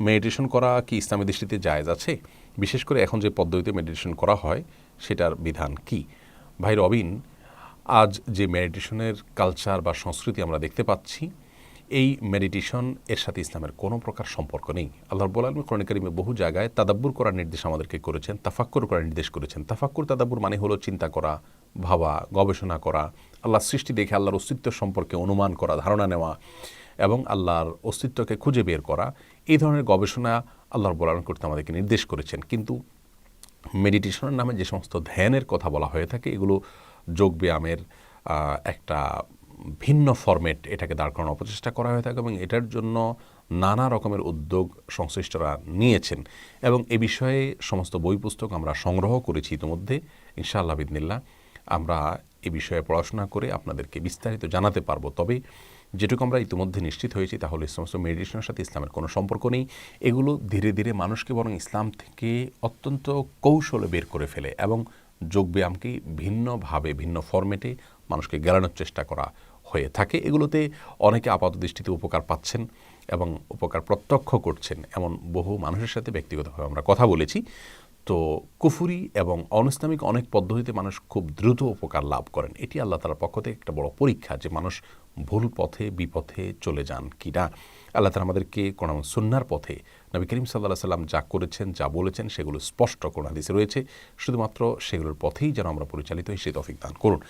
Meditation করা কি ইসলামী দৃষ্টিতে জায়েজ আছে? বিশেষ করে এখন যে পদ্ধতিতে মেডিটেশন করা হয় সেটার বিধান কি? ভাই রবিন, আজ যে মেডিটেশনের কালচার বা সংস্কৃতি আমরা দেখতে পাচ্ছি, এই মেডিটেশন এর সাথে ইসলামের কোনো প্রকার সম্পর্ক নেই। আল্লাহ রাব্বুল আলামিন কোরআনে কারিমে বহু জায়গায় তাদাব্বুর করার নির্দেশ আমাদেরকে করেছেন, তাফাক্কুর করার নির্দেশ করেছেন। তাফাক্কুর তাদাব্বুর মানে হলো চিন্তা করা, ভাবা, গবেষণা করা, আল্লাহর সৃষ্টি দেখে আল্লাহর অস্তিত্ব সম্পর্কে অনুমান করা, ধারণা নেওয়া এবং আল্লাহর অস্তিত্বকে খুঁজে বের করা। এই ধরনের গবেষণা আল্লাহ রাব্বুল আলামিন করতে আমাদেরকে নির্দেশ করেছেন। কিন্তু মেডিটেশনের নামে যে সমস্ত ধ্যানের কথা বলা হয়ে থাকে, এগুলো যোগব্যায়ামের একটা ভিন্ন ফরম্যাট, এটাকে দাঁড় করানোর অপচেষ্টা করা হয়ে থাকে এবং এটার জন্য নানা রকমের উদ্যোগ সংশ্লিষ্টরা নিয়েছেন এবং এ বিষয়ে সমস্ত বই পুস্তক আমরা সংগ্রহ করেছি ইতিমধ্যে। ইনশাআল্লাহ বিদনিল্লাহ আমরা এ বিষয়ে পড়াশোনা করে আপনাদেরকে বিস্তারিত জানাতে পারবো। তবে যেটুকু আমরা ইতিমধ্যে নিশ্চিত হয়েছি তাহলে এই সমস্ত মেডিটেশনের সাথে ইসলামের কোনো সম্পর্ক নেই। এগুলো ধীরে ধীরে মানুষকে বরং ইসলাম থেকে অত্যন্ত কৌশলে বের করে ফেলে এবং যোগব্যায়ামকে ভিন্নভাবে, ভিন্ন ফরম্যাটে মানুষকে গেলানোর চেষ্টা করা হয়ে থাকে। এগুলোতে অনেকে আপাত দৃষ্টিতে উপকার পাচ্ছেন এবং উপকার প্রত্যক্ষ করছেন, এমন বহু মানুষের সাথে ব্যক্তিগতভাবে আমরা কথা বলেছি। তো কুফুরি এবং অনইসলামিক অনেক পদ্ধতিতে মানুষ খুব দ্রুত উপকার লাভ করেন। এটি আল্লাহ তাআলার পক্ষ থেকে একটা বড় পরীক্ষা যে মানুষ ভুল পথে বিপথে চলে যান কি না। আল্লাহ তাআলা আমাদেরকে কোরআন ও সুন্নাহর পথে নবী করিম সাল্লাল্লাহু আলাইহি সাল্লাম যা করেছেন, যা বলেছেন সেগুলো স্পষ্ট কোরআন হাদিসে রয়েছে, শুধুমাত্র সেগুলোর পথেই যেন আমরা পরিচালিত হই, সেই তৌফিক দান করুন।